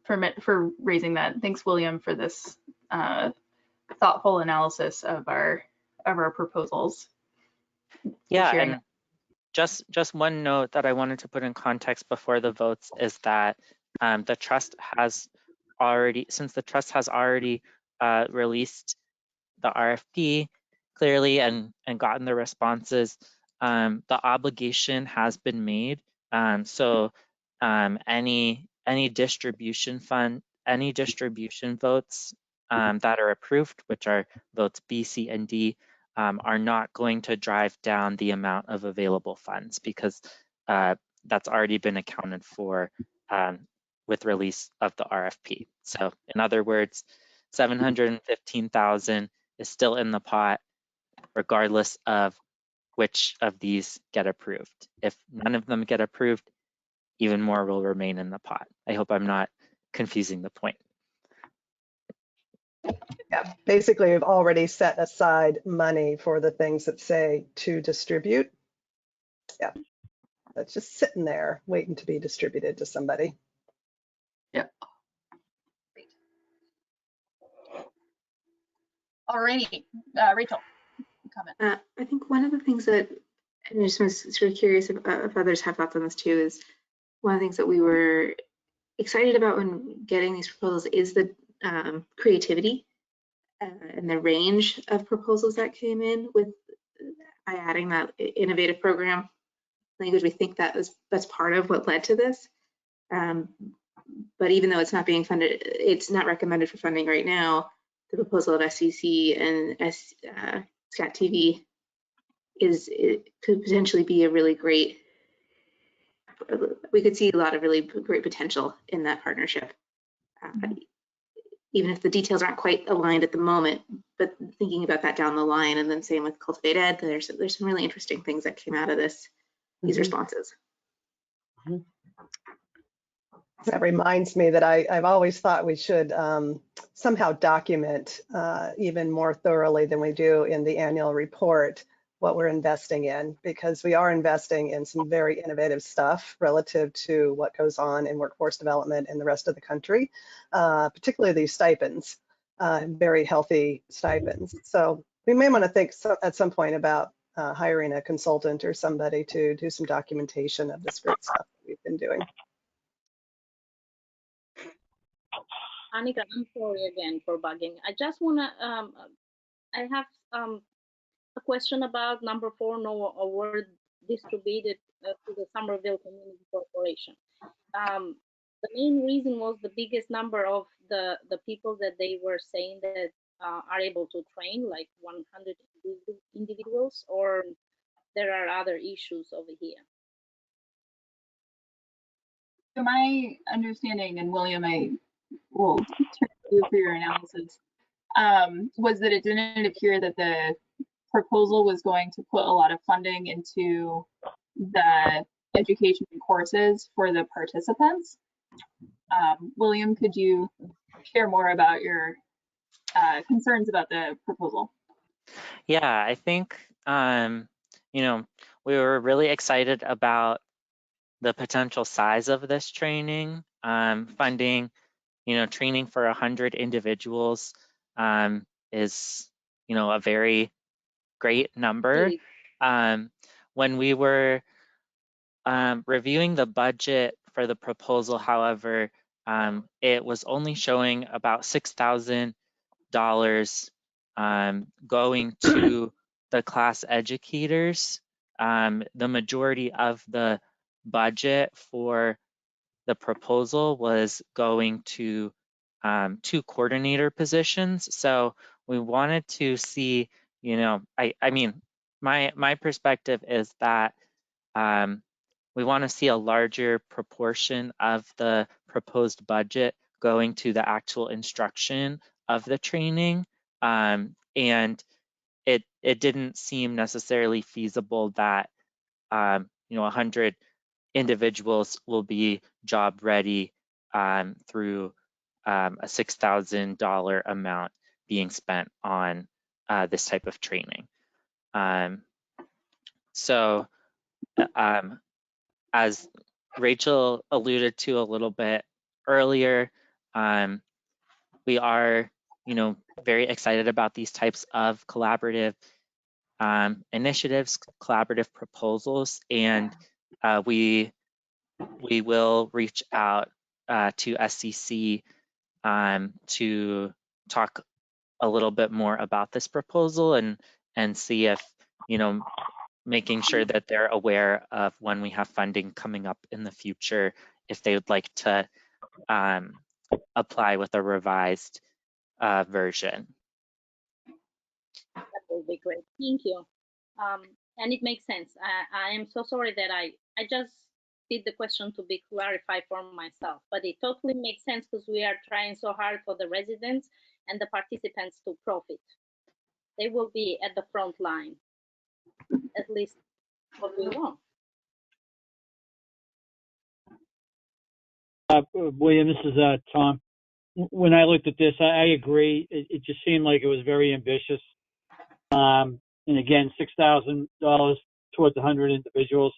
for raising that. Thanks, William, for this thoughtful analysis of our proposals. Yeah, sharing. and just one note that I wanted to put in context before the votes is that the trust has already released the RFP clearly and gotten the responses, the obligation has been made. So any distribution votes that are approved, which are votes B, C, and D, are not going to drive down the amount of available funds because that's already been accounted for with release of the RFP. So in other words, 715,000 is still in the pot regardless of which of these get approved. If none of them get approved, even more will remain in the pot. I hope I'm not confusing the point. Yeah, basically, we've already set aside money for the things that say to distribute. Yeah, that's just sitting there waiting to be distributed to somebody. Yeah. Alrighty, Rachel, comment. I think one of the things that, and I just was sort of curious if others have thoughts on this too, is one of the things that we were excited about when getting these proposals is the creativity and the range of proposals that came in with by adding that innovative program language. We think that's part of what led to this. But even though it's not being funded, it's not recommended for funding right now, the proposal of SCC and SCAT TV could potentially be a really great, we could see a lot of really great potential in that partnership. Even if the details aren't quite aligned at the moment, but thinking about that down the line, and then same with Cultivate Ed, there's some really interesting things that came out of these responses. That reminds me that I've always thought we should somehow document even more thoroughly than we do in the annual report what we're investing in, because we are investing in some very innovative stuff relative to what goes on in workforce development in the rest of the country, particularly these stipends, very healthy stipends. So we may want to think at some point about hiring a consultant or somebody to do some documentation of this great stuff that we've been doing. Annika, I'm sorry again for bugging. I just want to, I have a question about number 4, no award distributed to the Somerville Community Corporation. The main reason was the biggest number of the people that they were saying that are able to train, like 100 individuals, or there are other issues over here. So my understanding, and William, I will turn to you for your analysis, was that it didn't appear that the proposal was going to put a lot of funding into the education courses for the participants. William, could you share more about your concerns about the proposal? Yeah, I think, you know, we were really excited about the potential size of this training. Funding, you know, training for 100 individuals is, you know, a very great number. When we were reviewing the budget for the proposal, however, it was only showing about $6,000 going to the class educators. The majority of the budget for the proposal was going to 2 coordinator positions. So we wanted to see, you know, I mean, my perspective is that we want to see a larger proportion of the proposed budget going to the actual instruction of the training. And it didn't seem necessarily feasible that 100 individuals will be job ready through a $6,000 amount being spent on this type of training. So as Rachel alluded to a little bit earlier, we are, very excited about these types of collaborative initiatives, collaborative proposals, and we will reach out to SCC to talk a little bit more about this proposal and see if, making sure that they're aware of when we have funding coming up in the future, if they would like to apply with a revised version. That would be great. Thank you. And it makes sense. I am so sorry that I just did the question to be clarified for myself, but it totally makes sense because we are trying so hard for the residents and the participants to profit. They will be at the front line, at least what we want. William, this is Tom. When I looked at this, I agree. It just seemed like it was very ambitious. And again, $6,000 towards 100 individuals.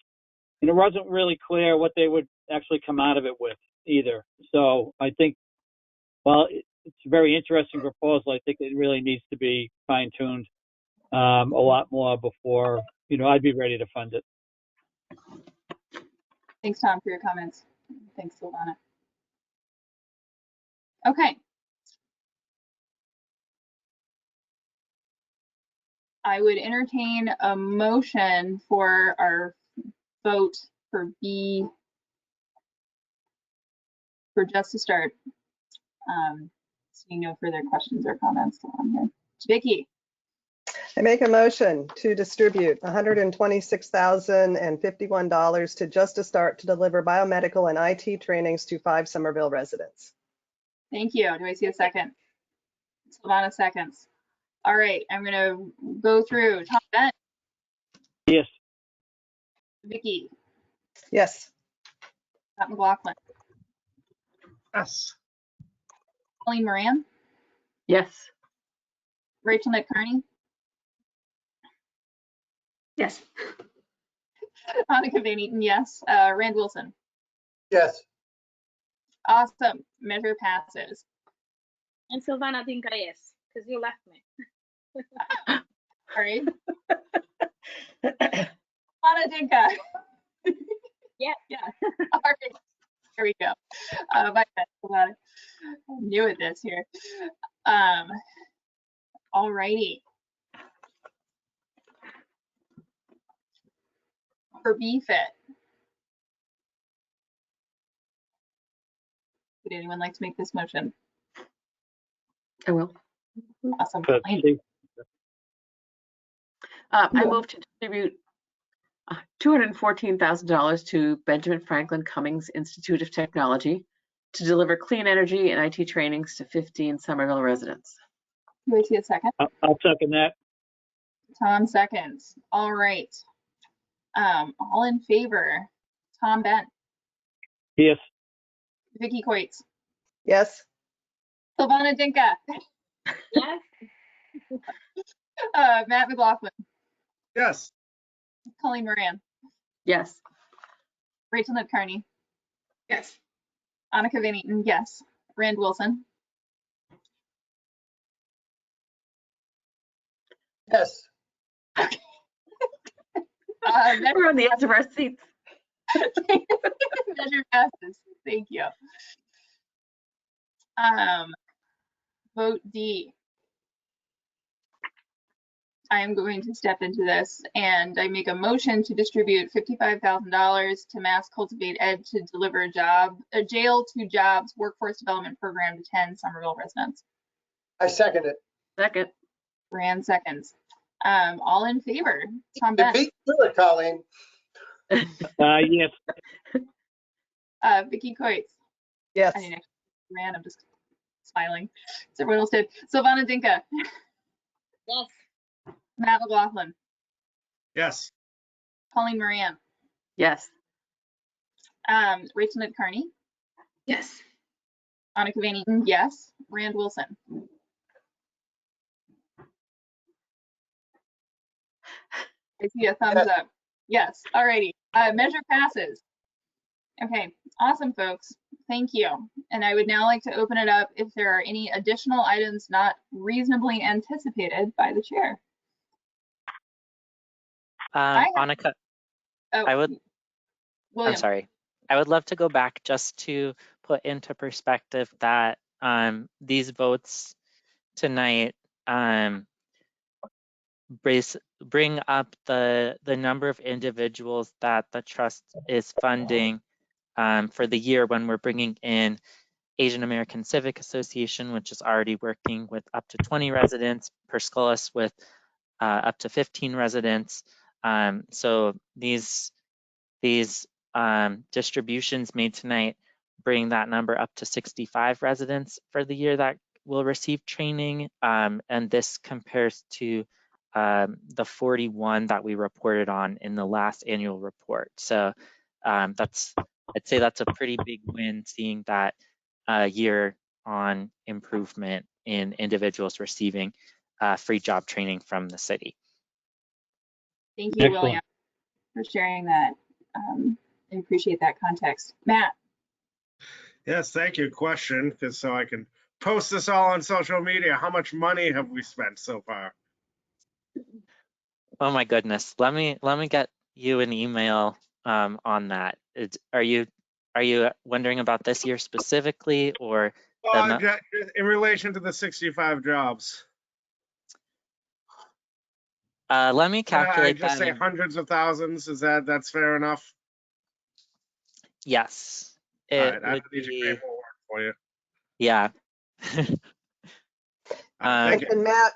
And it wasn't really clear what they would actually come out of it with either. So I think, while it's a very interesting proposal, I think it really needs to be fine-tuned a lot more before, I'd be ready to fund it. Thanks, Tom, for your comments. Thanks, Silvana. Okay. I would entertain a motion for our vote for B, for just to start. Seeing no further questions or comments on here. Vicky, I make a motion to distribute $126,051 to Just to Start to deliver biomedical and IT trainings to 5 Somerville residents. thank you. Do I see a second? Silvana seconds. All right, I'm gonna go through. Tom Bent, Yes. Vicky, Yes. Matt McLaughlin, Yes. Colleen Moran, Yes. Rachel Nick Carney, Yes. Annika Van Eaton, yes. Rand Wilson. Yes. Awesome. Measure passes. And Silvana Dinka, yes, because you left me. All right. Anna Dinka. Yeah. Yeah. All right. Here we go. My bad. I'm new at this here. All righty. For BFIT. Would anyone like to make this motion? I will. Awesome. Good. Colleen. I move to distribute $214,000 to Benjamin Franklin Cummings Institute of Technology to deliver clean energy and IT trainings to 15 Somerville residents. Do I see a second? I'll second that. Tom seconds. All right. All in favor. Tom Bent, Yes. Vicky Coates, Yes. Silvana Dinka, Yes. Matt McLaughlin, Yes. Colleen Moran, Yes. Rachel Nick Carney, Yes. Annika Van Eaton, yes. Rand Wilson, Yes. We're on the edge of our seats. Measure passes. Thank you. Vote D. I am going to step into this and I make a motion to distribute $55,000 to Mass Cultivate Ed to deliver a jail to jobs workforce development program to 10 Somerville residents. I second it. Second. Rand seconds. All in favor? Tom You Bent, beat through it, Colleen. Yes. Vicky Coates. Yes. I didn't actually Rand, I'm just smiling. So everyone else did. Silvana Dinka, Yes. Matt McLaughlin, Yes. Colleen Moran, Yes. Rachel Nick Carney, Yes. Annika Van Eaton, yes. Rand Wilson. I see a thumbs up. Yes, alrighty. Measure passes. Okay, awesome, folks. Thank you. And I would now like to open it up if there are any additional items not reasonably anticipated by the chair. Annika, Oh, I would, William. I'm sorry. I would love to go back just to put into perspective that these votes tonight bring up the number of individuals that the trust is funding for the year when we're bringing in Asian American Civic Association, which is already working with up to 20 residents, Perscolis with up to 15 residents. So these distributions made tonight bring that number up to 65 residents for the year that will receive training. And this compares to the 41 that we reported on in the last annual report. So I'd say that's a pretty big win, seeing that year on improvement in individuals receiving free job training from the city. Thank you, Excellent. William, for sharing that. I appreciate that context. Matt. Yes, thank you. Question, because so I can post this all on social media. How much money have we spent so far? Oh my goodness. Let me get you an email on that. Are you wondering about this year specifically, or In relation to the 65 jobs? let me I calculate just that. say hundreds of thousands. Is that's fair enough? Yes, All it right, I would don't need your be. paperwork for you. Yeah. All right, thank you. And Matt,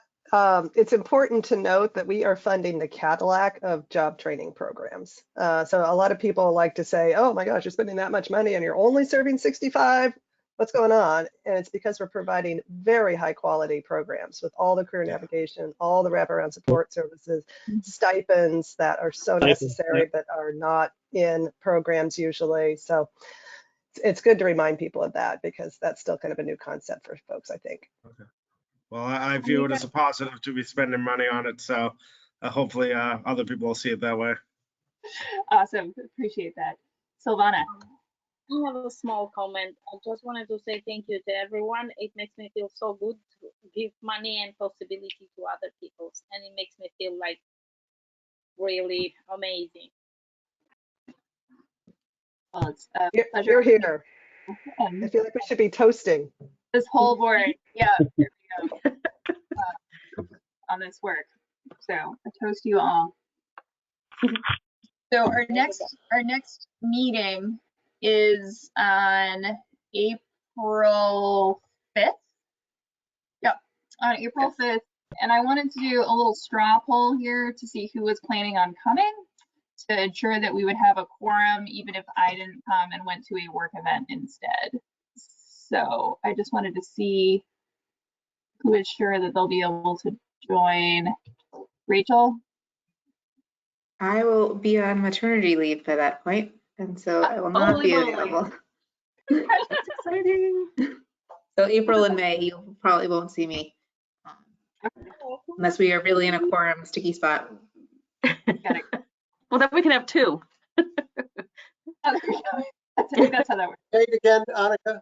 it's important to note that we are funding the Cadillac of job training programs. So a lot of people like to say, oh my gosh, you're spending that much money and you're only serving 65. What's going on? And it's because we're providing very high quality programs with all the career navigation, all the wraparound support services, stipends that are so necessary but are not in programs usually. So it's good to remind people of that because that's still kind of a new concept for folks, I think. Okay. Well, I view it as a positive to be spending money on it. So hopefully other people will see it that way. Awesome, appreciate that. Silvana. I have a small comment. I just wanted to say thank you to everyone. It makes me feel so good to give money and possibility to other people, and it makes me feel like really amazing. Well, it's a pleasure. You're here. I And feel like we should be toasting. this whole board, yeah, there we go, on this work. So I toast you all. So our next meeting is on April 5th. Yep, on April 5th. And I wanted to do a little straw poll here to see who was planning on coming to ensure that we would have a quorum, even if I didn't come and went to a work event instead. So I just wanted to see who is sure that they'll be able to join. Rachel? I will be on maternity leave by that point, and so I will not be Holy moly. available. That's exciting. So April and May, you probably won't see me unless we are really in a quorum sticky spot. Well, then we can have two. I think that's how that works. Say it again, Annika.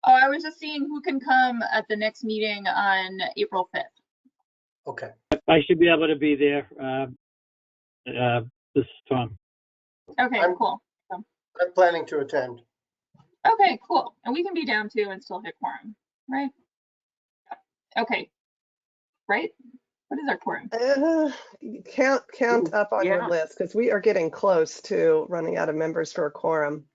Oh, I was just seeing who can come at the next meeting on April 5th. Okay. I should be able to be there. This is Tom. Okay, cool. I'm planning to attend. Okay, cool. And we can be down too and still hit quorum, right? Okay. Right? What is our quorum? Count up on your Yeah. list because we are getting close to running out of members for a quorum.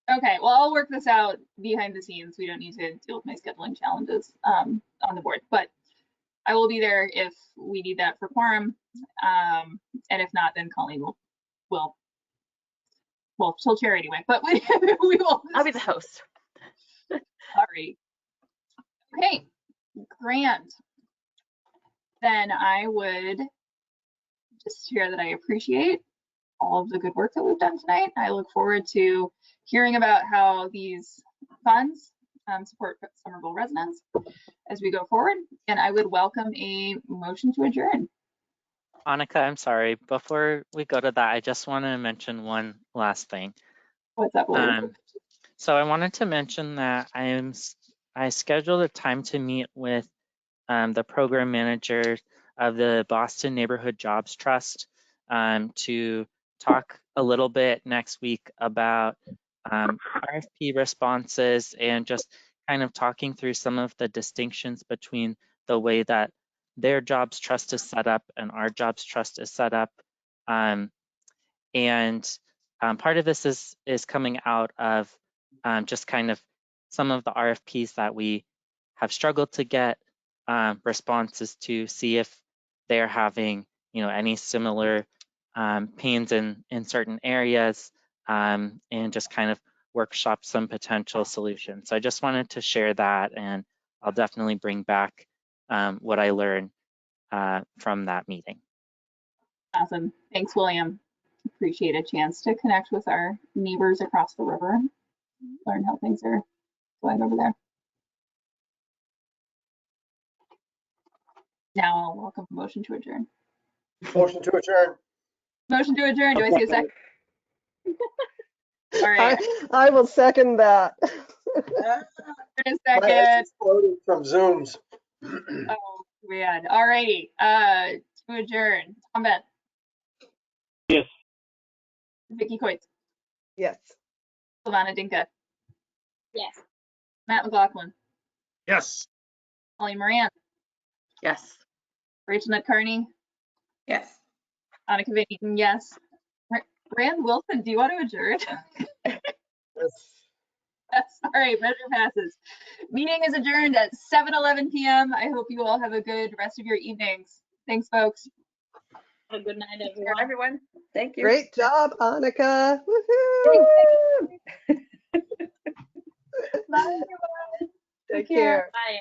Okay, well, I'll work this out behind the scenes. We don't need to deal with my scheduling challenges on the board, but I will be there if we need that for quorum. And if not, then Colleen will well, she'll chair anyway, but we will. I'll be the host. Alrighty. Okay, grand. Then I would just share that I appreciate all of the good work that we've done tonight. I look forward to hearing about how these funds support Somerville residents as we go forward. And I would welcome a motion to adjourn. Annika, I'm sorry. Before we go to that, I just want to mention one last thing. What's up, William? So I wanted to mention that I scheduled a time to meet with the program manager of the Boston Neighborhood Jobs Trust to talk a little bit next week about RFP responses and just kind of talking through some of the distinctions between the way that their jobs trust is set up and our jobs trust is set up. And part of this is coming out of just kind of some of the RFPs that we have struggled to get responses to see if they're having, any similar pains in certain areas, and just kind of workshop some potential solutions. So I just wanted to share that, and I'll definitely bring back what I learned from that meeting. Awesome. Thanks, William. Appreciate a chance to connect with our neighbors across the river, learn how things are going over there. Now I'll welcome a motion to adjourn. Motion to adjourn. Motion to adjourn. Do I see a second? All right. I will second that. A My head's second. exploding from Zooms. Oh, man. All righty. To adjourn. Tom Benn. Yes. Vicky Coitz. Yes. Silvana Dinka. Yes. Matt McLaughlin. Yes. Holly Moran. Yes. Rachel Nutt Carney. Yes. Annika Van Eaton, yes. Rand Wilson, do you want to adjourn? Yes. Yes. All right, measure passes. Meeting is adjourned at 7:11 p.m. I hope you all have a good rest of your evenings. Thanks, folks. Have a good night, Bye, everyone. everyone. Thank you. Great job, Annika. Woohoo! Bye, everyone. Take care. Bye.